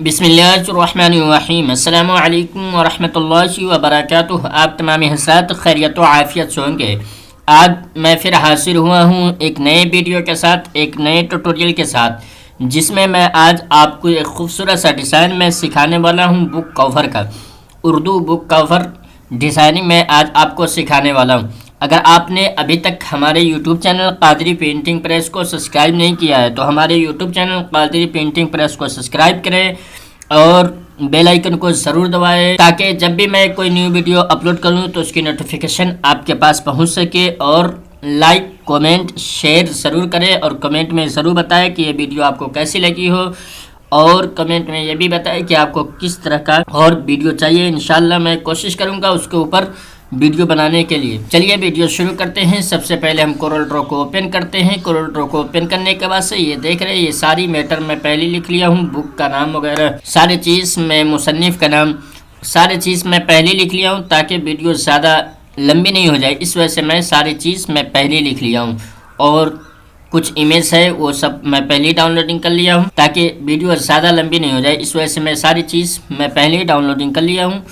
बिस्मिल्लाहिर्रहमानिर्रहीम। अस्सलामु अलैकुम वरहमतुल्लाहि वबरकातुहू। आप तमाम हज़रात खैरियत व आफ़ियत से होंगे। आज मैं फिर हाजिर हुआ हूँ एक नए वीडियो के साथ, एक नए ट्यूटोरियल के साथ, जिसमें मैं आज आपको एक खूबसूरत सा डिज़ाइन में सिखाने वाला हूँ बुक कवर का। उर्दू बुक कवर डिज़ाइनिंग में आज आपको सिखाने वाला हूँ। अगर आपने अभी तक हमारे YouTube channel Qadri painting press को सब्सक्राइब नहीं किया है तो हमारे YouTube channel Qadri painting press को सब्सक्राइब करें और बेल आइकन को ज़रूर दबाएं, ताकि जब भी मैं कोई न्यू वीडियो अपलोड करूं तो उसकी नोटिफिकेशन आपके पास पहुंच सके। और लाइक कमेंट शेयर ज़रूर करें और कमेंट में ज़रूर बताएं कि ये वीडियो आपको कैसी लगी हो, और कमेंट में ये भी बताएं कि आपको किस तरह का और वीडियो चाहिए। इंशाल्लाह मैं कोशिश करूँगा उसके ऊपर वीडियो बनाने के लिए। चलिए वीडियो शुरू करते हैं। सबसे पहले हम कोरल ड्रॉ को ओपन करते हैं। कोरल ड्रॉ को ओपन करने के बाद से ये देख रहे हैं, ये सारी मैटर मैं पहले लिख लिया हूँ। बुक का नाम वगैरह सारी चीज़ मैं मुसन्निफ़ का नाम सारी चीज़ मैं पहले लिख लिया हूँ, ताकि वीडियो ज़्यादा लंबी नहीं हो जाए। इस वजह से मैं सारी चीज़ मैं पहले लिख लिया हूँ। और कुछ इमेज है वो सब मैं पहले ही डाउनलोडिंग कर लिया हूँ, ताकि वीडियो ज़्यादा लंबी नहीं हो जाए। इस वजह से मैं सारी चीज़ मैं पहले ही डाउनलोडिंग कर लिया हूँ।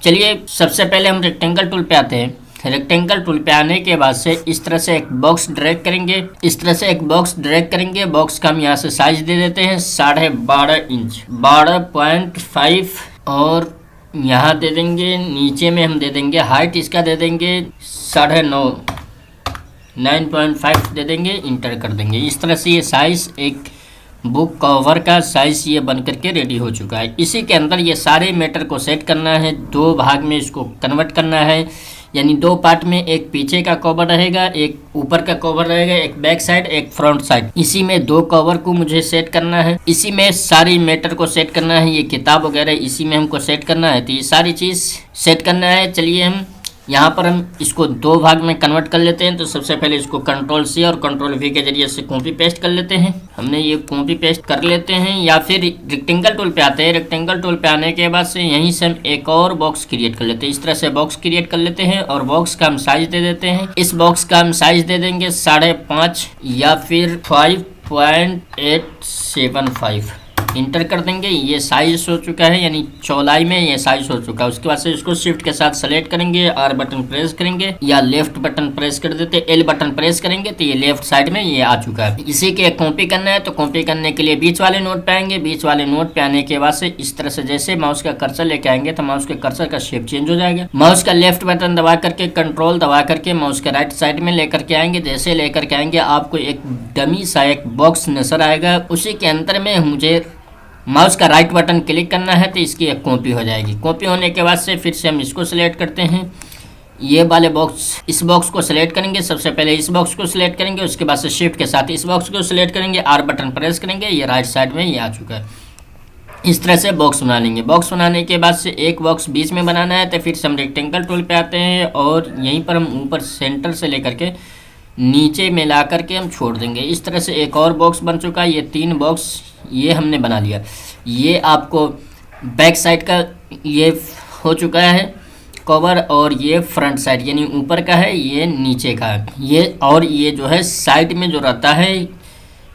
चलिए सबसे पहले हम रेक्टेंगल टूल पे आते हैं। रेक्टेंगल टूल पे आने के बाद से इस तरह से एक बॉक्स ड्रैग करेंगे। इस तरह से एक बॉक्स ड्रैग करेंगे। बॉक्स का हम यहाँ से साइज दे देते हैं 12.5 इंच, 12.5। और यहाँ दे देंगे, नीचे में हम दे देंगे हाइट इसका दे देंगे 9.5, 9.5 दे देंगे, इंटर कर देंगे। इस तरह से ये साइज़ एक बुक कवर का साइज़ ये बन करके रेडी हो चुका है। इसी के अंदर ये सारे मैटर को सेट करना है, दो भाग में इसको कन्वर्ट करना है, यानी दो पार्ट में, एक पीछे का कवर रहेगा, एक ऊपर का कवर रहेगा, एक बैक साइड एक फ्रंट साइड। इसी में दो कवर को मुझे सेट करना है, इसी में सारी मैटर को सेट करना है। ये किताब वगैरह इसी में हमको सेट करना है, तो ये सारी चीज़ सेट करना है। चलिए हम यहाँ पर हम इसको दो भाग में कन्वर्ट कर लेते हैं। तो सबसे पहले इसको Ctrl+C और Ctrl+V के जरिए से कॉपी पेस्ट कर लेते हैं। हमने ये कॉपी पेस्ट कर लेते हैं, या फिर रेक्टेंगल टूल पे आते हैं। रेक्टेंगल टूल पे आने के बाद से यहीं से हम एक और बॉक्स क्रिएट कर लेते हैं। इस तरह से बॉक्स क्रिएट कर लेते हैं और बॉक्स का हम साइज दे देते हैं। इस बॉक्स का हम साइज दे देंगे 5.5 या फिर 5.875, इंटर कर देंगे। ये साइज हो चुका है, यानी चौड़ाई में ये साइज हो चुका है। उसके बाद से इसको शिफ्ट के साथ सेलेक्ट करेंगे, आर बटन प्रेस करेंगे या लेफ्ट बटन प्रेस कर देते, एल बटन प्रेस करेंगे तो ये लेफ्ट साइड में ये आ चुका है। इसी के कॉपी करना है, तो कॉपी करने के लिए बीच वाले नोट पे आएंगे। बीच वाले नोट पे आने के बाद से इस तरह से जैसे माउस का कर्सर लेके आएंगे तो माउस के कर्सर का शेप चेंज हो जाएगा। माउस का लेफ्ट बटन दबा करके कंट्रोल दबा करके माउस के राइट साइड में लेकर के आएंगे। जैसे लेकर के आएंगे आपको एक डमी सा एक बॉक्स नजर आएगा। उसी के अंदर में मुझे माउस का राइट बटन क्लिक करना है, तो इसकी एक कॉपी हो जाएगी। कॉपी होने के बाद से फिर से हम इसको सिलेक्ट करते हैं, ये वाले बॉक्स, इस बॉक्स को सिलेक्ट करेंगे। सबसे पहले इस बॉक्स को सिलेक्ट करेंगे, उसके बाद से शिफ्ट के साथ इस बॉक्स को सिलेक्ट करेंगे, आर बटन प्रेस करेंगे, ये राइट साइड में ये आ चुका है। इस तरह से बॉक्स बना लेंगे। बॉक्स बनाने के बाद से एक बॉक्स बीच में बनाना है, तो फिर से हम रेक्टेंगल टूल पे आते हैं और यहीं पर हम ऊपर सेंटर से लेकर के नीचे में ला करके हम छोड़ देंगे। इस तरह से एक और बॉक्स बन चुका है। ये 3 बॉक्स ये हमने बना लिया। ये आपको बैक साइड का ये हो चुका है कवर, और ये फ्रंट साइड यानी ऊपर का है, ये नीचे का है। ये और ये जो है साइड में जो रहता है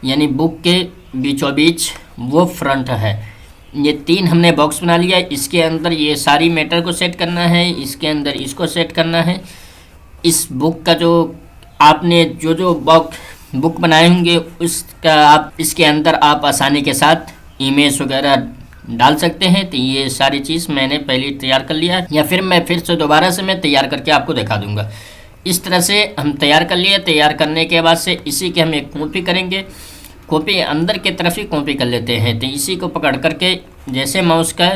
यानी बुक के बीचों बीच वो फ्रंट है। ये 3 हमने बॉक्स बना लिया। इसके अंदर ये सारी मैटर को सेट करना है, इसके अंदर इसको सेट करना है। इस बुक का जो आपने जो बुक बनाए होंगे उसका आप इसके अंदर आप आसानी के साथ इमेज वगैरह डाल सकते हैं। तो ये सारी चीज़ मैंने पहले तैयार कर लिया है, या फिर मैं फिर से दोबारा से मैं तैयार करके आपको दिखा दूंगा। इस तरह से हम तैयार कर लिए। तैयार करने के बाद से इसी के हम एक कॉपी करेंगे। कॉपी अंदर की तरफ ही कॉपी कर लेते हैं। तो इसी को पकड़ करके जैसे माउस का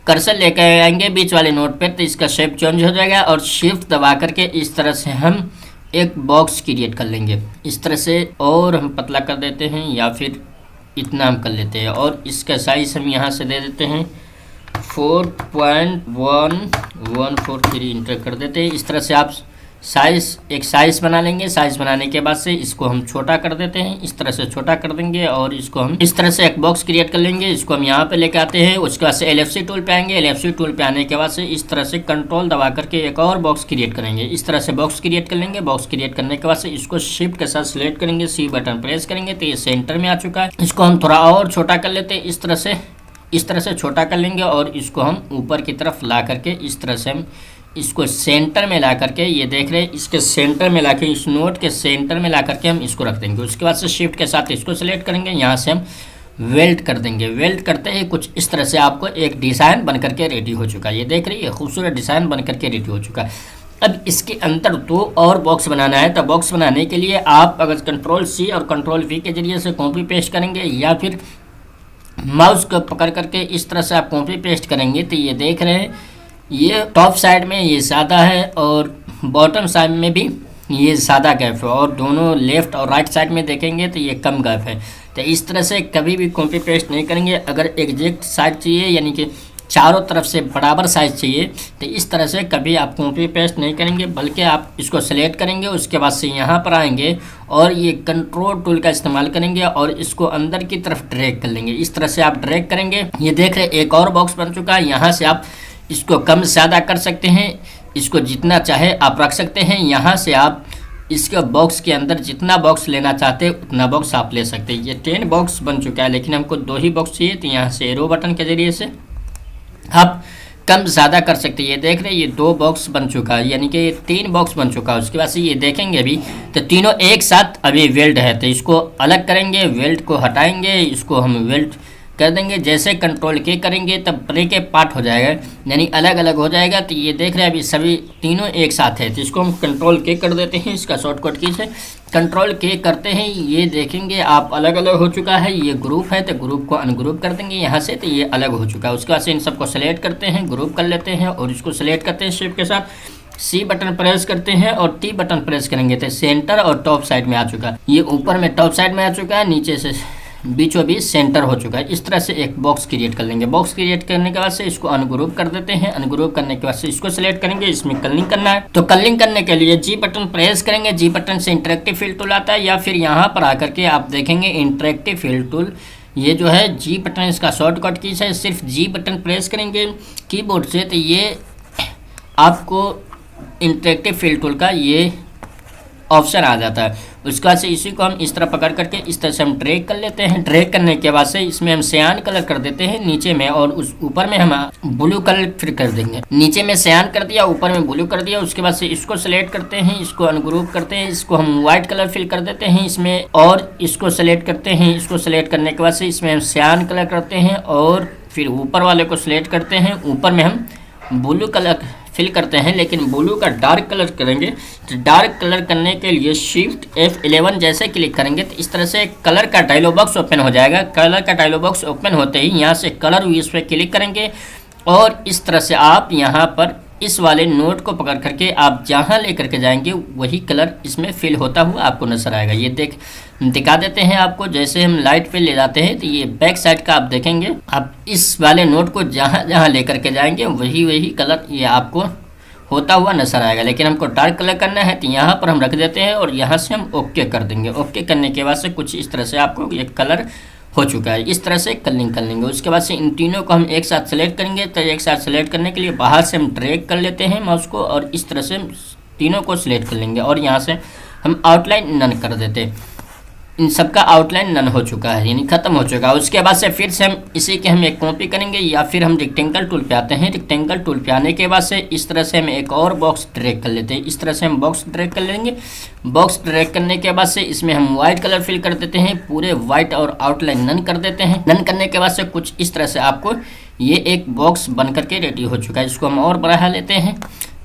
कर्सर लेकर आएंगे बीच वाले नोट पर, तो इसका शेप चेंज हो जाएगा और शिफ्ट दबा करके इस तरह से हम एक बॉक्स क्रिएट कर लेंगे इस तरह से। और हम पतला कर देते हैं या फिर इतना हम कर लेते हैं, और इसका साइज हम यहाँ से दे देते हैं 4.1143, इंटर कर देते हैं। इस तरह से आप एक साइज़ बना लेंगे। साइज़ बनाने के बाद से इसको हम छोटा कर देते हैं, इस तरह से छोटा कर देंगे, और इसको हम इस तरह से एक बॉक्स क्रिएट कर लेंगे। इसको हम यहाँ पे लेके आते हैं। उसके बाद से LFC टूल पे आएंगे। LFC टूल पे आने के बाद से इस तरह से कंट्रोल दबा करके एक और बॉक्स क्रिएट करेंगे। इस तरह से बॉक्स क्रिएट कर लेंगे। बॉक्स क्रिएट करने के बाद से इसको शिफ्ट के साथ सिलेक्ट करेंगे, C बटन प्रेस करेंगे, तो ये सेंटर में आ चुका है। इसको हम थोड़ा और छोटा कर लेते हैं इस तरह से, इस तरह से छोटा कर लेंगे और इसको हम ऊपर की तरफ ला करके इस तरह से हम इसको सेंटर में ला करके, ये देख रहे हैं, इसके सेंटर में ला के, इस नोट के सेंटर में ला करके हम इसको रख देंगे। उसके बाद से शिफ्ट के साथ इसको सेलेक्ट करेंगे, यहाँ से हम वेल्ड कर देंगे। वेल्ड करते ही कुछ इस तरह से आपको एक डिज़ाइन बन करके रेडी हो चुका है। ये देख रही है, खूबसूरत डिज़ाइन बन करके रेडी हो चुका है। अब इसके अंदर 2 और बॉक्स बनाना है। तो बॉक्स बनाने के लिए आप अगर कंट्रोल C और कंट्रोल V के जरिए से कॉपी पेस्ट करेंगे या फिर माउस को पकड़ करके इस तरह से आप कॉपी पेस्ट करेंगे, तो ये देख रहे हैं, ये टॉप साइड में ये ज़्यादा है और बॉटम साइड में भी ये ज़्यादा गैप है, और दोनों लेफ़्ट और राइट साइड में देखेंगे तो ये कम गैप है। तो इस तरह से कभी भी कॉपी पेस्ट नहीं करेंगे। अगर एग्जैक्ट साइड चाहिए, यानी कि चारों तरफ से बराबर साइज चाहिए, तो इस तरह से कभी आप कॉपी पेस्ट नहीं करेंगे, बल्कि आप इसको सेलेक्ट करेंगे। उसके बाद से यहाँ पर आएंगे और ये कंट्रोल टूल का इस्तेमाल करेंगे और इसको अंदर की तरफ ड्रैग कर लेंगे। इस तरह से आप ड्रैग करेंगे, ये देख रहे एक और बॉक्स बन चुका है। यहाँ से आप इसको कम ज़्यादा कर सकते हैं, इसको जितना चाहे आप रख सकते हैं। यहाँ से आप इसके बॉक्स के अंदर जितना बॉक्स लेना चाहते हैं उतना बॉक्स आप ले सकते हैं। ये 10 बॉक्स बन चुका है, लेकिन हमको 2 ही बॉक्स चाहिए, तो यहाँ से एरो बटन के जरिए से आप कम ज़्यादा कर सकते हैं। ये देख रहे हैं, ये 2 बॉक्स बन चुका है, यानी कि 3 बॉक्स बन चुका है। उसके बाद से ये देखेंगे अभी तो तीनों एक साथ अभी वेल्ड है, तो इसको अलग करेंगे, वेल्ड को हटाएंगे, इसको हम वेल्ड कर देंगे। जैसे कंट्रोल के करेंगे तब ब्रेक के पार्ट हो जाएगा, यानी अलग अलग हो जाएगा। तो ये देख रहे हैं अभी सभी तीनों एक साथ है, तो इसको हम कंट्रोल के कर देते हैं। इसका शॉर्टकट की से कंट्रोल के करते हैं, ये देखेंगे आप अलग अलग हो चुका है। ये ग्रुप है तो ग्रुप को अनग्रुप कर देंगे यहाँ से, तो ये अलग हो चुका है। उसके बाद से इन सबको सेलेक्ट करते हैं, ग्रुप कर लेते हैं और इसको सेलेक्ट करते हैं शिफ्ट के साथ। C बटन प्रेस करते हैं और T बटन प्रेस करेंगे तो सेंटर और टॉप साइड में आ चुका है। ये ऊपर में टॉप साइड में आ चुका है, नीचे से बीचों बीच सेंटर हो चुका है। इस तरह से एक बॉक्स क्रिएट कर लेंगे। बॉक्स क्रिएट करने के बाद से इसको अनग्रुप कर देते हैं। अनग्रुप करने के बाद से इसको सेलेक्ट करेंगे, इसमें कलरिंग करना है। तो कलरिंग करने के लिए G बटन प्रेस करेंगे। G बटन से इंटरेक्टिव फिल टूल आता है, या फिर यहाँ पर आकर के आप देखेंगे इंटरेक्टिव फिल टूल, ये जो है G बटन इसका शॉर्टकट की है। सिर्फ G बटन प्रेस करेंगे कीबोर्ड से, तो ये आपको इंटरेक्टिव फिल टूल का ये ऑप्शन आ जाता है। उसके बाद से इसी को हम इस तरह पकड़ करके इस तरह से हम ड्रैग कर लेते हैं। ड्रैग करने के बाद से इसमें हम सियान कलर कर देते हैं नीचे में, और उस ऊपर में हम ब्लू कलर फिर कर देंगे। नीचे में सियान कर दिया, ऊपर में ब्लू कर दिया। उसके बाद से इसको सेलेक्ट करते हैं, इसको अनग्रुप करते हैं, इसको हम व्हाइट कलर फिल कर देते हैं इसमें, और इसको सेलेक्ट करते हैं। इसको सेलेक्ट करने के बाद से इसमें हम सियान कलर करते हैं और फिर ऊपर वाले को सेलेक्ट करते हैं। ऊपर में हम ब्लू कलर फिल करते हैं, लेकिन ब्लू का डार्क कलर करेंगे। तो डार्क कलर करने के लिए शिफ्ट F11 जैसे क्लिक करेंगे तो इस तरह से कलर का डायलॉग बॉक्स ओपन हो जाएगा। कलर का डायलॉग बॉक्स ओपन होते ही यहाँ से कलर इस पर क्लिक करेंगे और इस तरह से आप यहाँ पर इस वाले नोट को पकड़ करके आप जहाँ ले करके जाएंगे वही कलर इसमें फिल होता हुआ आपको नजर आएगा। ये दिखा देते हैं आपको। जैसे हम लाइट पे ले जाते हैं तो ये बैक साइड का आप देखेंगे, आप इस वाले नोट को जहाँ जहाँ ले करके जाएंगे वही कलर ये आपको होता हुआ नजर आएगा। लेकिन हमको डार्क कलर करना है तो यहाँ पर हम रख देते हैं और यहाँ से हम ओके कर देंगे। ओके करने के बाद से कुछ इस तरह से आपको ये कलर हो चुका है। इस तरह से कलरिंग कर लेंगे। उसके बाद से इन तीनों को हम एक साथ सेलेक्ट करेंगे। तो एक साथ सेलेक्ट करने के लिए बाहर से हम ड्रैग कर लेते हैं माउस को और इस तरह से तीनों को सिलेक्ट कर लेंगे और यहाँ से हम आउटलाइन नन कर देते हैं। इन सब का आउटलाइन नन हो चुका है, यानी खत्म हो चुका है। उसके बाद से फिर से हम इसी के हम एक कॉपी करेंगे या फिर हम रेक्टेंगल टूल पे आते हैं। रेक्टेंगल टूल पे आने के बाद से इस तरह से हम एक और बॉक्स ड्रैग कर लेते हैं। इस तरह से हम बॉक्स ड्रैग कर लेंगे। बॉक्स ड्रैग करने के बाद से इसमें हम व्हाइट कलर फिल कर देते हैं, पूरे व्हाइट, और आउटलाइन नन कर देते हैं। नन करने के बाद से कुछ इस तरह से आपको ये एक बॉक्स बन करके रेडी हो चुका है। इसको हम और बढ़ा लेते हैं।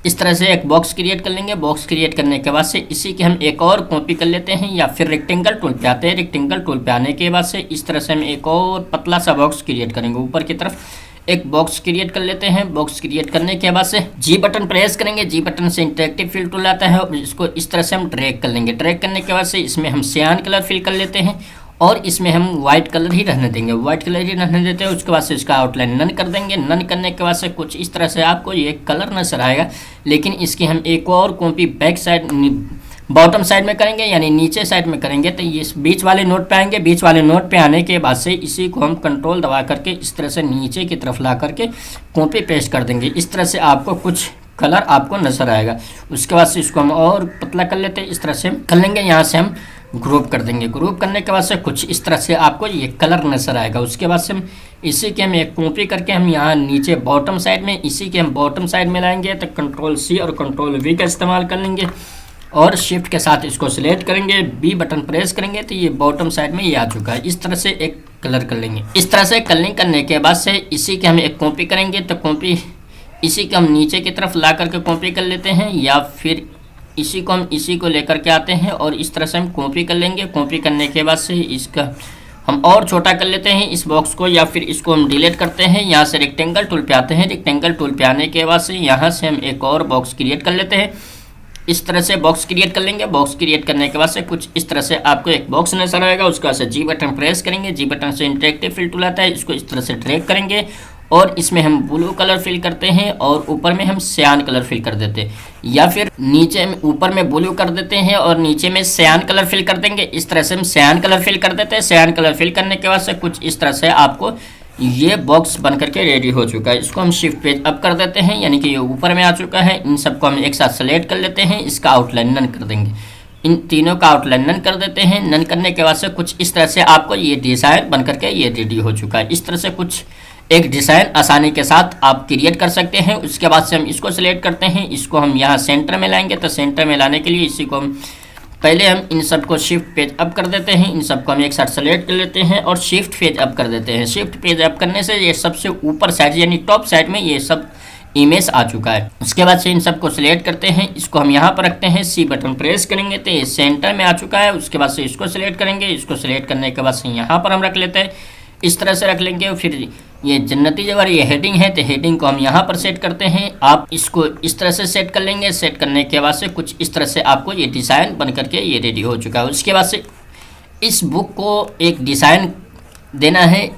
इस तरह से एक बॉक्स क्रिएट कर लेंगे। बॉक्स क्रिएट करने के बाद से इसी के हम एक और कॉपी कर लेते हैं या फिर रेक्टेंगल टूल पे आते हैं। रेक्टेंगल टूल पे आने के बाद से इस तरह से हम एक और पतला सा बॉक्स क्रिएट करेंगे। ऊपर की तरफ एक बॉक्स क्रिएट कर लेते हैं। बॉक्स क्रिएट करने के बाद से जी बटन प्रेस करेंगे। जी बटन से इंटरेक्टिव फिल टूल आता है, इसको इस तरह से हम ड्रैग कर लेंगे। ड्रैग करने के बाद से इसमें हम सियान कलर फिल कर लेते हैं और इसमें हम व्हाइट कलर ही रहने देंगे। व्हाइट कलर ही रहने देते हैं। उसके बाद से इसका आउटलाइन नन कर देंगे। नन करने के बाद से कुछ इस तरह से आपको ये कलर नजर आएगा, लेकिन इसकी हम एक और copy back side bottom side में करेंगे, यानी नीचे साइड में करेंगे। तो ये बीच वाले नोट पे आएंगे। बीच वाले नोट पे आने के बाद से इसी को हम कंट्रोल दबा करके इस तरह से नीचे की तरफ ला करके कॉपी पेस्ट कर देंगे। इस तरह से आपको कुछ कलर आपको नजर आएगा। उसके बाद से इसको हम और पतला कर लेते हैं। इस तरह से कर लेंगे। यहाँ से हम ग्रुप कर देंगे। ग्रुप करने के बाद से कुछ इस तरह से आपको ये कलर नजर आएगा। उसके बाद से हम इसी के हम एक कॉपी करके हम यहाँ नीचे बॉटम साइड में इसी के हम बॉटम साइड में लाएंगे, तो कंट्रोल सी और कंट्रोल वी का इस्तेमाल कर लेंगे और शिफ्ट के साथ इसको सिलेक्ट करेंगे, बी बटन प्रेस करेंगे तो ये बॉटम साइड में ये आ चुका है। इस तरह से एक कलर कर लेंगे। इस तरह से कलरिंग करने के बाद से इसी के हम एक कॉपी करेंगे, तो कॉपी इसी को हम नीचे की तरफ ला करके कॉपी कर लेते हैं, या फिर इसी को हम इसी को लेकर के आते हैं और इस तरह से हम कॉपी कर लेंगे। कॉपी करने के बाद से इसका हम और छोटा कर लेते हैं इस बॉक्स को, या फिर इसको हम डिलीट करते हैं। यहाँ से रेक्टेंगल टूल पे आते हैं। रेक्टेंगल टूल पे आने के बाद से यहाँ से हम एक और बॉक्स क्रिएट कर लेते हैं। इस तरह से बॉक्स क्रिएट कर लेंगे। बॉक्स क्रिएट करने के बाद से कुछ इस तरह से आपको एक बॉक्स नजर आएगा। उसके बाद से जी बटन प्रेस करेंगे। जी बटन से इंटरेक्टिव फिल टूल आता है, इसको इस तरह से ड्रैग करेंगे और इसमें हम ब्लू कलर फिल करते हैं और ऊपर में हम सियान कलर फिल कर देते हैं, या फिर नीचे में ऊपर में ब्लू कर देते हैं और नीचे में सियान कलर फिल कर देंगे। इस तरह से हम सियान कलर फिल कर देते हैं। सियान कलर फिल करने के बाद से कुछ इस तरह से आपको ये बॉक्स बन करके रेडी हो चुका है। इसको हम शिफ्ट पेज अप कर देते हैं, यानी कि ये ऊपर में आ चुका है। इन सबको हम एक साथ सेलेक्ट कर लेते हैं। इसका आउटलाइन नन कर देंगे। इन तीनों का आउटलाइन नन कर देते हैं। नन करने के बाद से कुछ इस तरह से आपको ये डिज़ाइन बन करके ये रेडी हो चुका है। इस तरह से कुछ एक डिज़ाइन आसानी के साथ आप क्रिएट कर सकते हैं। उसके बाद से हम इसको सिलेक्ट करते हैं। इसको हम यहाँ सेंटर में लाएंगे, तो सेंटर में लाने के लिए इसी को हम पहले हम इन सबको शिफ्ट पेज अप कर देते हैं। इन सबको हम एक साथ सेलेक्ट कर लेते हैं और शिफ्ट पेज अप कर देते हैं। शिफ्ट पेज अप करने से ये सबसे ऊपर साइड यानी टॉप साइड में ये सब इमेज आ चुका है। उसके बाद से इन सबको सिलेक्ट करते हैं। इसको हम यहाँ पर रखते हैं, सी बटन प्रेस करेंगे तो ये सेंटर में आ चुका है। उसके बाद से इसको सिलेक्ट करेंगे। इसको सिलेक्ट करने के बाद से यहाँ पर हम रख लेते हैं। इस तरह से रख लेंगे। फिर ये जन्नती जवार ये हेडिंग है, तो हेडिंग को हम यहाँ पर सेट करते हैं। आप इसको इस तरह से सेट कर लेंगे। सेट करने के बाद से कुछ इस तरह से आपको ये डिज़ाइन बन करके ये रेडी हो चुका है। उसके बाद से इस बुक को एक डिज़ाइन देना है।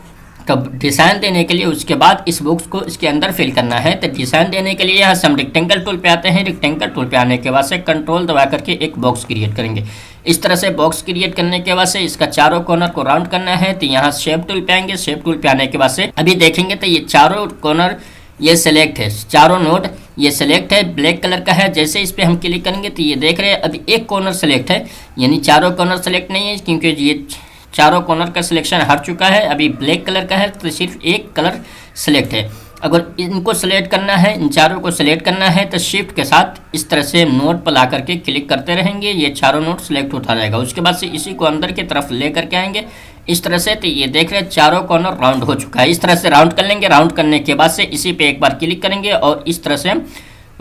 कब डिज़ाइन देने के लिए उसके बाद इस बुक्स को इसके अंदर फिल करना है, तो डिज़ाइन देने के लिए यहाँ से हम रेक्टेंगल टूल पे आते हैं। रेक्टेंगल टूल पे आने के बाद से कंट्रोल दबा करके एक बॉक्स क्रिएट करेंगे। इस तरह से बॉक्स क्रिएट करने के बाद से इसका चारों कॉर्नर को राउंड करना है, तो यहाँ शेप टूल पे आएंगे। शेप टूल पे आने के बाद से अभी देखेंगे तो ये चारों कॉर्नर ये सिलेक्ट है, चारों नोड ये सिलेक्ट है, ब्लैक कलर का है। जैसे इस पर हम क्लिक करेंगे तो ये देख रहे हैं अभी एक कॉर्नर सेलेक्ट है, यानी चारों कॉर्नर सेलेक्ट नहीं है, क्योंकि ये चारों कॉर्नर का सिलेक्शन हट चुका है। अभी ब्लैक कलर का है तो सिर्फ एक कलर सेलेक्ट है। अगर इनको सेलेक्ट करना है, इन चारों को सेलेक्ट करना है, तो शिफ्ट के साथ इस तरह से नोट पर ला करके क्लिक करते रहेंगे। ये चारों नोट सेलेक्ट होता रहेगा। उसके बाद से इसी को अंदर की तरफ ले करके आएंगे इस तरह से, तो ये देख रहे हैं चारों कॉर्नर राउंड हो चुका है। इस तरह से राउंड कर लेंगे। राउंड करने के बाद से इसी पे एक बार क्लिक करेंगे और इस तरह से हम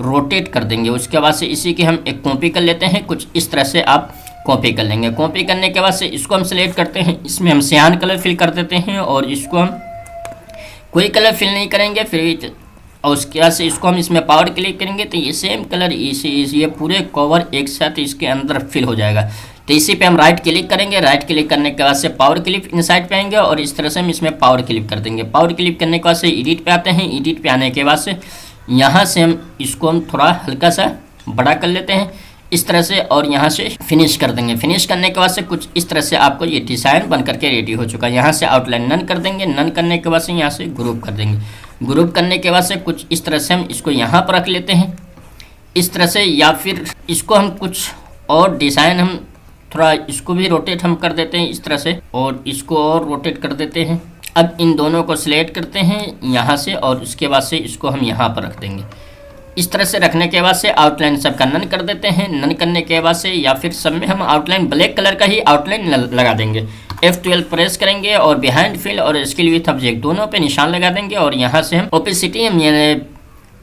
रोटेट कर देंगे। उसके बाद से इसी की हम एक कॉपी कर लेते हैं। कुछ इस तरह से आप कॉपी कर लेंगे। कॉपी करने के बाद से इसको हम सिलेक्ट करते हैं। इसमें हम सियान कलर फिल कर देते हैं और इसको हम कोई कलर फिल नहीं करेंगे। फिर और उसके बाद से इसको हम इसमें पावर क्लिक करेंगे तो ये सेम कलर ये पूरे कवर एक साथ इसके अंदर फिल हो जाएगा। तो इसी पे हम राइट क्लिक करेंगे। राइट क्लिक करने के बाद से पावर क्लिप इनसाइड पे आएंगे और इस तरह से हम इसमें पावर क्लिप कर देंगे। पावर क्लिप करने के बाद से एडिट पे आते हैं। एडिट पे आने के बाद से यहाँ से हम इसको हम थोड़ा हल्का सा बड़ा कर लेते हैं इस तरह से और यहाँ से फिनिश कर देंगे। फिनिश करने के बाद से कुछ इस तरह से आपको ये डिज़ाइन बन करके रेडी हो चुका है। यहाँ से आउटलाइन नन कर देंगे। नन करने के बाद से यहाँ से ग्रुप कर देंगे। ग्रुप करने के बाद से कुछ इस तरह से हम इसको यहाँ पर रख लेते हैं इस तरह से, या फिर इसको हम कुछ और डिज़ाइन हम थोड़ा इसको भी रोटेट हम कर देते हैं इस तरह से और इसको और रोटेट कर देते हैं। अब इन दोनों को सिलेक्ट करते हैं यहाँ से और उसके बाद से इसको हम यहाँ पर रख देंगे। इस तरह से रखने के बाद से आउटलाइन सबका नन कर देते हैं। नन करने के बाद से या फिर सब में हम आउटलाइन ब्लैक कलर का ही आउटलाइन लगा देंगे। F12 प्रेस करेंगे और बिहाइंड फिल और स्केल विथ ऑब्जेक्ट दोनों पे निशान लगा देंगे और यहाँ से हम ओपेसिटी हम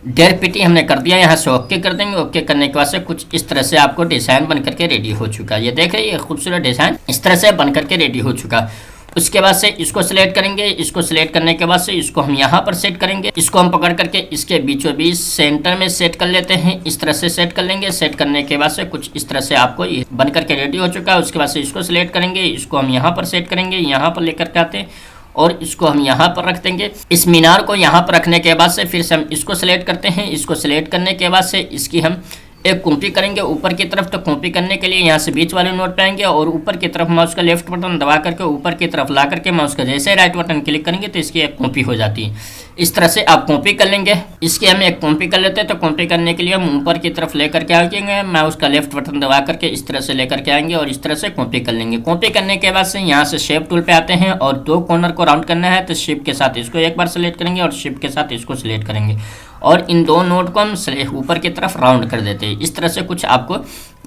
डेरपिटी हमने कर दिया, यहाँ से ओके कर देंगे। ओके करने के बाद से कुछ इस तरह से आपको डिज़ाइन बन करके रेडी हो चुका है। ये देख रहे हैं, ये खूबसूरत डिज़ाइन इस तरह से बन करके रेडी हो चुका। उसके बाद से इसको सिलेक्ट करेंगे। इसको सिलेक्ट करने के बाद से इसको हम यहाँ पर सेट करेंगे। इसको हम पकड़ करके इसके बीचों बीच सेंटर में सेट कर लेते हैं। इस तरह से सेट कर लेंगे। सेट करने के बाद से कुछ इस तरह से आपको ये बन करके रेडी हो चुका है। उसके बाद से इसको सिलेक्ट करेंगे। इसको हम यहाँ पर सेट करेंगे। यहाँ पर लेकर के आते हैं और इसको हम यहाँ पर रख देंगे। इस मीनार को यहाँ पर रखने के बाद से फिर से हम इसको सिलेक्ट करते हैं। इसको सिलेक्ट करने के बाद से इसकी हम एक कॉपी करेंगे ऊपर की तरफ। तो कॉपी करने के लिए यहाँ से बीच वाले नोट पे आएंगे और ऊपर की तरफ माउस का लेफ्ट बटन दबा करके ऊपर की तरफ ला करके माउस का जैसे राइट बटन क्लिक करेंगे तो इसकी एक कॉपी हो जाती है। इस तरह से आप कॉपी कर लेंगे। इसकी हम एक कॉपी कर लेते हैं। तो कॉपी करने के लिए हम ऊपर की तरफ लेकर के आएंगे, माउस का लेफ्ट बटन दबा करके इस तरह से लेकर के आएंगे और इस तरह से कॉपी कर लेंगे। कॉपी करने के बाद से यहाँ से शेप टूल पे आते हैं और दो कॉर्नर को राउंड करना है, तो शिफ्ट के साथ इसको एक बार सेलेक्ट करेंगे और शिफ्ट के साथ इसको सिलेक्ट करेंगे और इन दो नोड को हम ऊपर की तरफ राउंड कर देते हैं। इस तरह से कुछ आपको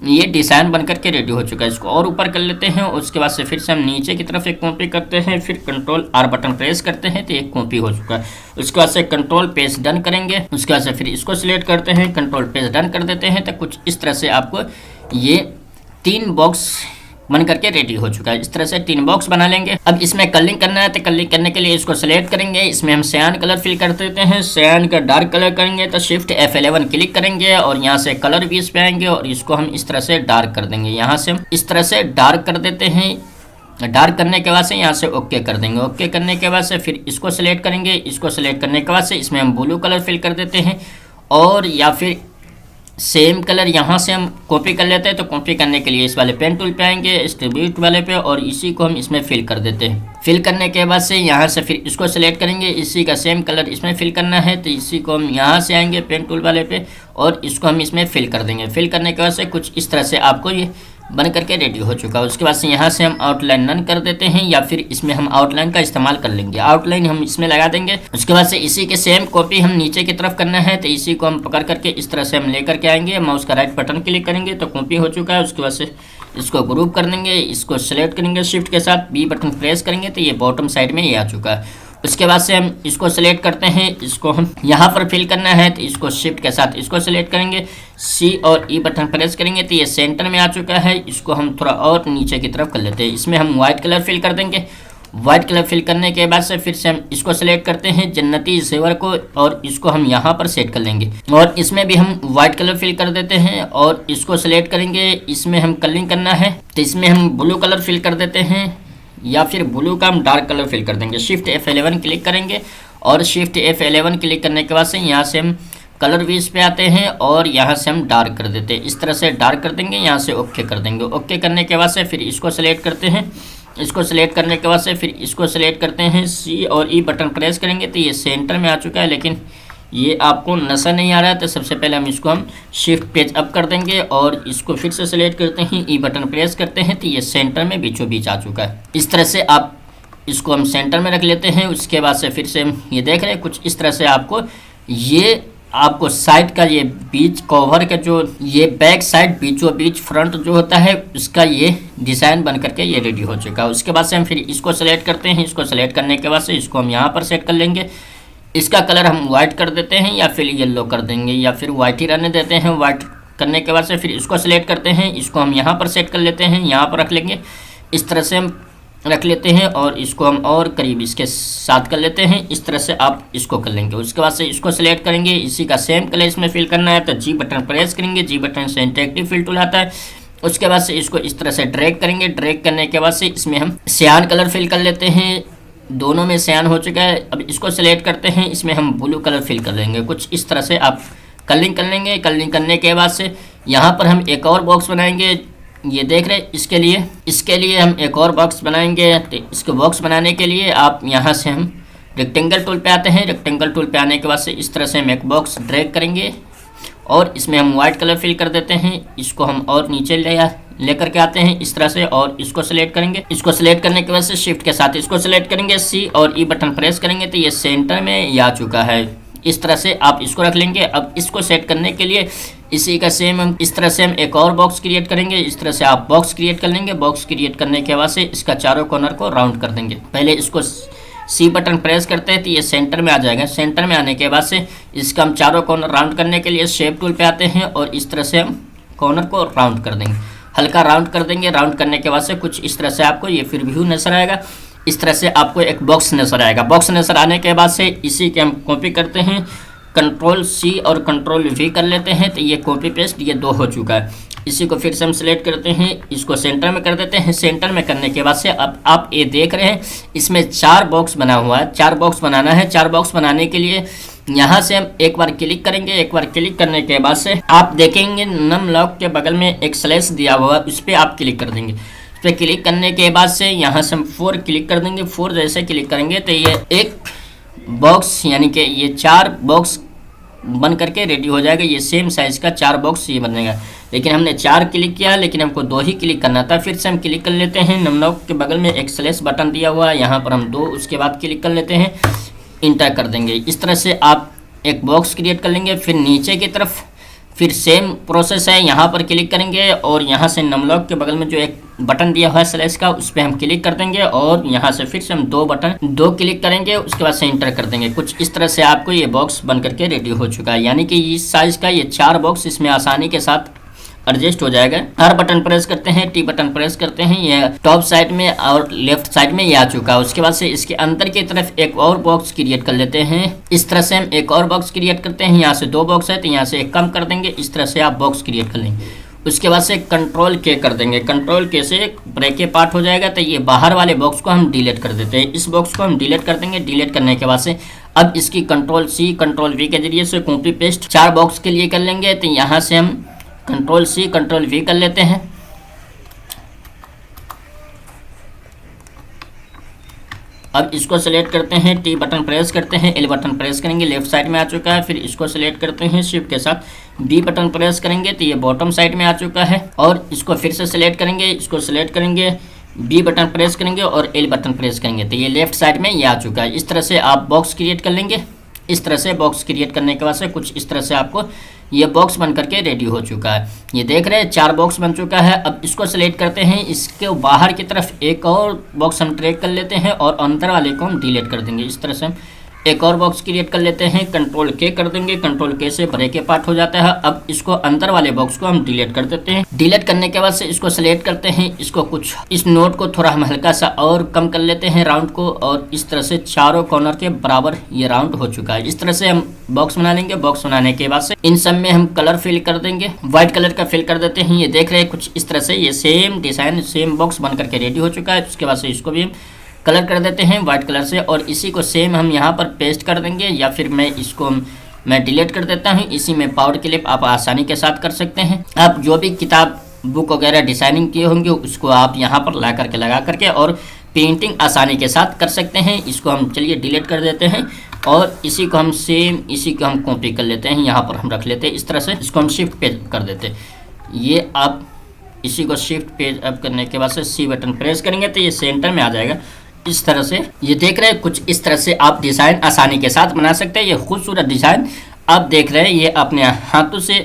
ये डिज़ाइन बन करके रेडी हो चुका है। इसको और ऊपर कर लेते हैं। उसके बाद से फिर से हम नीचे की तरफ एक कॉपी करते हैं, फिर कंट्रोल आर बटन प्रेस करते हैं तो एक कॉपी हो चुका है। उसके बाद से कंट्रोल पेज डन करेंगे। उसके बाद से फिर इसको सिलेक्ट करते हैं, कंट्रोल पेज डन कर देते हैं। तो कुछ इस तरह से आपको ये 3 बॉक्स बन करके रेडी हो चुका है। इस तरह से 3 बॉक्स बना लेंगे। अब इसमें कलरिंग करना है, तो कलरिंग करने के लिए इसको सेलेक्ट करेंगे। इसमें हम सियान कलर फिल कर देते हैं। सियान का डार्क कलर करेंगे तो शिफ्ट F11 क्लिक करेंगे और यहाँ से कलर बीस पे आएंगे और इसको हम इस तरह से डार्क कर देंगे। यहाँ से हम इस तरह से डार्क कर देते हैं। डार्क करने के बाद से यहाँ से ओके कर देंगे। ओके करने के बाद से फिर इसको सिलेक्ट करेंगे। इसको सिलेक्ट करने के बाद से इसमें हम ब्लू कलर फिल कर देते हैं और या फिर सेम कलर यहाँ से हम कॉपी कर लेते हैं। तो कॉपी करने के लिए इस वाले पेन टूल पे आएंगे, डिस्ट्रीब्यूट वाले पे, और इसी को हम इसमें फिल कर देते हैं। फिल करने के बाद से यहाँ से फिर इसको सेलेक्ट करेंगे, इसी का सेम कलर इसमें फिल करना है। तो इसी को हम यहाँ से आएंगे पेन टूल वाले पे और इसको हम इसमें फिल कर देंगे। फिल करने के बाद से कुछ इस तरह से आपको ये बन करके रेडी हो चुका है। उसके बाद से यहाँ से हम आउटलाइन नन कर देते हैं या फिर इसमें हम आउटलाइन का इस्तेमाल कर लेंगे। आउटलाइन हम इसमें लगा देंगे। उसके बाद से इसी के सेम कॉपी हम नीचे की तरफ करना है, तो इसी को हम पकड़ करके इस तरह से हम लेकर के आएंगे। माउस का राइट बटन क्लिक करेंगे तो कॉपी हो चुका है। उसके बाद से इसको ग्रुप कर देंगे, इसको सेलेक्ट करेंगे शिफ्ट के साथ, बी बटन प्रेस करेंगे तो ये बॉटम साइड में ये आ चुका है। उसके बाद से हम इसको सेलेक्ट करते हैं, इसको हम यहाँ पर फिल करना है तो इसको शिफ्ट के साथ इसको सेलेक्ट करेंगे, सी और ई बटन प्रेस करेंगे तो ये सेंटर में आ चुका है। इसको हम थोड़ा और नीचे की तरफ कर लेते हैं। इसमें हम व्हाइट कलर फिल कर देंगे। व्हाइट कलर फिल करने के बाद से फिर से हम इसको सेलेक्ट करते हैं जन्नती जेवर को और इसको हम यहाँ पर सेट कर लेंगे और इसमें भी हम व्हाइट कलर फिल कर देते हैं और इसको सेलेक्ट करेंगे। इसमें हम कलरिंग करना है तो इसमें हम ब्लू कलर फिल कर देते हैं या फिर ब्लू का हम डार्क कलर फिल कर देंगे। शिफ्ट F11 क्लिक करेंगे और शिफ्ट F11 क्लिक करने के बाद से यहाँ से हम कलर व्हील्स पे आते हैं और यहाँ से हम डार्क कर देते हैं। इस तरह से डार्क कर देंगे, यहाँ से ओके कर देंगे। ओके करने के बाद से फिर इसको सेलेक्ट करते हैं। इसको सेलेक्ट करने के बाद से फिर इसको सेलेक्ट करते हैं, सी और ई बटन प्रेस करेंगे तो ये सेंटर में आ चुका है, लेकिन ये आपको नजर नहीं आ रहा है। तो सबसे पहले हम इसको हम शिफ्ट पेज अप कर देंगे और इसको फिर से सेलेक्ट करते हैं, ई बटन प्रेस करते हैं तो ये सेंटर में बीचों बीच आ चुका है। इस तरह से आप इसको हम सेंटर में रख लेते हैं। उसके बाद से फिर से हम ये देख रहे हैं कुछ इस तरह से आपको साइड का ये बीच कवर का जो ये बैक साइड बीचों बीच फ्रंट जो होता है उसका ये डिज़ाइन बन करके ये रेडी हो चुका है। उसके बाद से हम फिर इसको सेलेक्ट करते हैं। इसको सेलेक्ट करने के बाद से इसको हम यहाँ पर सेट कर लेंगे। इसका कलर हम वाइट कर देते हैं या फिर येलो कर देंगे या फिर वाइट ही रहने देते हैं। वाइट करने के बाद से फिर इसको सेलेक्ट करते हैं, इसको हम यहाँ पर सेट कर लेते हैं, यहाँ पर रख लेंगे। इस तरह से हम रख लेते हैं और इसको हम और करीब इसके साथ कर लेते हैं। इस तरह से आप इसको कर लेंगे। उसके बाद से इसको सेलेक्ट करेंगे, इसी का सेम कलर इसमें फिल करना है तो जी बटन प्रेस करेंगे। जी बटन से इंटरेक्टिव फिल टूल आता है। उसके बाद से इसको इस तरह से ड्रैग करेंगे। ड्रैग करने के बाद से इसमें हम सियान कलर फिल कर लेते हैं। दोनों में सियान हो चुका है। अब इसको सेलेक्ट करते हैं, इसमें हम ब्लू कलर फिल कर लेंगे। कुछ इस तरह से आप कलरिंग कर लेंगे। कलरिंग करने के बाद से यहाँ पर हम एक और बॉक्स बनाएंगे, ये देख रहे हैं। इसके लिए हम एक और बॉक्स बनाएंगे। तो इसको बॉक्स बनाने के लिए आप यहाँ से हम रेक्टेंगल टूल पे आते हैं। रेक्टेंगल टूल पे आने के बाद से इस तरह से हम एक बॉक्स ड्रैग करेंगे और इसमें हम वाइट कलर फिल कर देते हैं। इसको हम और नीचे लेकर के आते हैं इस तरह से और इसको सेलेक्ट करेंगे। इसको सेलेक्ट करने के बाद से शिफ्ट के साथ इसको सेलेक्ट करेंगे, सी और ई बटन प्रेस करेंगे तो ये सेंटर में ये आ चुका है। इस तरह से आप इसको रख लेंगे। अब इसको सेट करने के लिए इसी का सेम हम इस तरह से हम एक और बॉक्स क्रिएट करेंगे। इस तरह से आप बॉक्स क्रिएट कर लेंगे। बॉक्स क्रिएट करने के बाद से इसका चारों कॉर्नर को राउंड कर देंगे। पहले इसको सी बटन प्रेस करते हैं तो ये सेंटर में आ जाएगा। सेंटर में आने के बाद से इसका हम चारों कॉर्नर राउंड करने के लिए शेप टूल पे आते हैं और इस तरह से हम कॉर्नर को राउंड कर देंगे, हल्का राउंड कर देंगे। राउंड करने के बाद से कुछ इस तरह से आपको ये फिर व्यू नजर आएगा। इस तरह से आपको एक बॉक्स नजर आएगा। बॉक्स नजर आने के बाद से इसी के हम कॉपी करते हैं, कंट्रोल सी और कंट्रोल वी कर लेते हैं तो ये कॉपी पेस्ट ये 2 हो चुका है। इसी को फिर से हम सेलेक्ट करते हैं, इसको सेंटर में कर देते हैं। सेंटर में करने के बाद से अब आप ये देख रहे हैं इसमें 4 बॉक्स बना हुआ है। 4 बॉक्स बनाना है। 4 बॉक्स बनाने के लिए यहाँ से हम एक बार क्लिक करेंगे। एक बार क्लिक करने के बाद से आप देखेंगे नम लॉक के बगल में एक स्लैश दिया हुआ है, उस पर आप क्लिक कर देंगे। उस पर क्लिक करने के बाद से यहाँ से हम 4 क्लिक कर देंगे। 4 जैसे क्लिक करेंगे तो ये एक बॉक्स यानी कि ये 4 बॉक्स बन करके रेडी हो जाएगा। ये सेम साइज़ का 4 बॉक्स ये बनेगा। लेकिन हमने 4 क्लिक किया, लेकिन हमको 2 ही क्लिक करना था। फिर से हम क्लिक कर लेते हैं। नमनॉक के बगल में एक स्लैश बटन दिया हुआ है, यहाँ पर हम 2 उसके बाद क्लिक कर लेते हैं, इंटर कर देंगे। इस तरह से आप एक बॉक्स क्रिएट कर लेंगे। फिर नीचे की तरफ फिर सेम प्रोसेस है, यहाँ पर क्लिक करेंगे और यहाँ से नमलॉक के बगल में जो एक बटन दिया हुआ है स्लैश का, उस पर हम क्लिक कर देंगे और यहाँ से फिर से हम 2 क्लिक करेंगे, उसके बाद से इंटर कर देंगे। कुछ इस तरह से आपको ये बॉक्स बन करके रेडी हो चुका है। यानी कि इस साइज़ का ये 4 बॉक्स इसमें आसानी के साथ एडजस्ट हो जाएगा। आर बटन प्रेस करते हैं, टी बटन प्रेस करते हैं, ये टॉप साइड में और लेफ्ट साइड में ये आ चुका है। उसके बाद से इसके अंदर की तरफ एक और बॉक्स क्रिएट कर लेते हैं। इस तरह से हम एक और बॉक्स क्रिएट करते हैं। यहाँ से 2 बॉक्स है तो यहाँ से एक कम कर देंगे। इस तरह से आप बॉक्स क्रिएट कर लेंगे। उसके बाद से कंट्रोल के कर देंगे। कंट्रोल के से ब्रेक के पार्ट हो जाएगा, तो ये बाहर वाले बॉक्स को हम डिलीट कर देते हैं। इस बॉक्स को हम डिलीट कर देंगे। डिलीट करने के बाद से अब इसकी कंट्रोल सी कंट्रोल वी के जरिए से कॉपी पेस्ट 4 बॉक्स के लिए कर लेंगे। तो यहाँ से हम कंट्रोल सी कंट्रोल वी कर लेते हैं। अब इसको सेलेक्ट करते हैं, टी बटन प्रेस करते हैं, एल बटन प्रेस करेंगे, लेफ्ट साइड में आ चुका है। फिर इसको सेलेक्ट करते हैं, शिफ्ट के साथ बी बटन प्रेस करेंगे तो ये बॉटम साइड में आ चुका है। और इसको फिर से सेलेक्ट करेंगे, इसको सेलेक्ट करेंगे, बी बटन प्रेस करेंगे और एल बटन प्रेस करेंगे तो ये लेफ्ट साइड में ये आ चुका है। इस तरह से आप बॉक्स क्रिएट कर लेंगे। इस तरह से बॉक्स क्रिएट करने के बाद से कुछ इस तरह से आपको ये बॉक्स बन करके रेडी हो चुका है। ये देख रहे हैं 4 बॉक्स बन चुका है। अब इसको सेलेक्ट करते हैं, इसके बाहर की तरफ एक और बॉक्स हम ट्रैक कर लेते हैं और अंदर वाले को हम डिलीट कर देंगे। इस तरह से हम एक और बॉक्स क्रिएट कर लेते हैं, कंट्रोल के कर देंगे। कंट्रोल के से ब्रेक के पार्ट हो जाता है। अब इसको अंदर वाले बॉक्स को हम डिलीट कर देते हैं। डिलीट करने के बाद से इसको सेलेक्ट करते हैं, इसको कुछ इस नोट को थोड़ा हम हल्का सा और कम कर लेते हैं राउंड को, और इस तरह से चारों कॉर्नर के बराबर ये राउंड हो चुका है। इस तरह से हम बॉक्स बना लेंगे। बॉक्स बनाने के बाद से इन सब में हम कलर फिल कर देंगे, व्हाइट कलर का फिल कर देते हैं। ये देख रहे हैं कुछ इस तरह से ये सेम डिजाइन सेम बॉक्स बन करके रेडी हो चुका है। उसके बाद से इसको भी हम कलर कर देते हैं व्हाइट कलर से, और इसी को सेम हम यहाँ पर पेस्ट कर देंगे, या फिर मैं डिलीट कर देता हूँ। इसी में पावर क्लिप आप आसानी के साथ कर सकते हैं। आप जो भी किताब बुक वगैरह डिजाइनिंग किए होंगे उसको आप यहाँ पर ला करके लगा करके और पेंटिंग आसानी के साथ कर सकते हैं। इसको हम चलिए डिलीट कर देते हैं और इसी को हम सेम इसी को हम कॉपी कर लेते हैं, यहाँ पर हम रख लेते हैं। इस तरह से इसको हम शिफ्ट पे कर देते हैं। ये आप इसी को शिफ्ट पेज अप करने के बाद से सी बटन प्रेस करेंगे तो ये सेंटर में आ जाएगा। इस तरह से ये देख रहे हैं कुछ इस तरह से आप डिज़ाइन आसानी के साथ बना सकते हैं। ये खूबसूरत डिज़ाइन आप देख रहे हैं, ये अपने हाथों से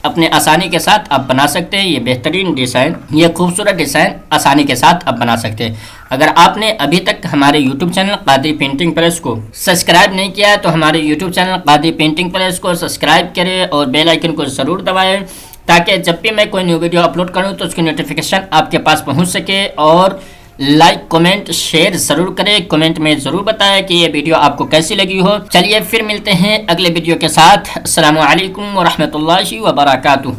अपने आसानी के साथ आप बना सकते हैं। ये बेहतरीन डिज़ाइन, ये खूबसूरत डिज़ाइन आसानी के साथ आप बना सकते हैं। अगर आपने अभी तक हमारे YouTube channel Qadri painting press को सब्सक्राइब नहीं किया है तो हमारे YouTube channel Qadri painting press को सब्सक्राइब करें और बेल आइकन को ज़रूर दबाएं, ताकि जब भी मैं कोई न्यू वीडियो अपलोड करूँ तो उसकी नोटिफिकेशन आपके पास पहुँच सके। और लाइक कमेंट शेयर ज़रूर करें, कमेंट में ज़रूर बताएं कि ये वीडियो आपको कैसी लगी हो। चलिए फिर मिलते हैं अगले वीडियो के साथ। अस्सलामु अलैकुम व रहमतुल्लाहि व बरकातुहू।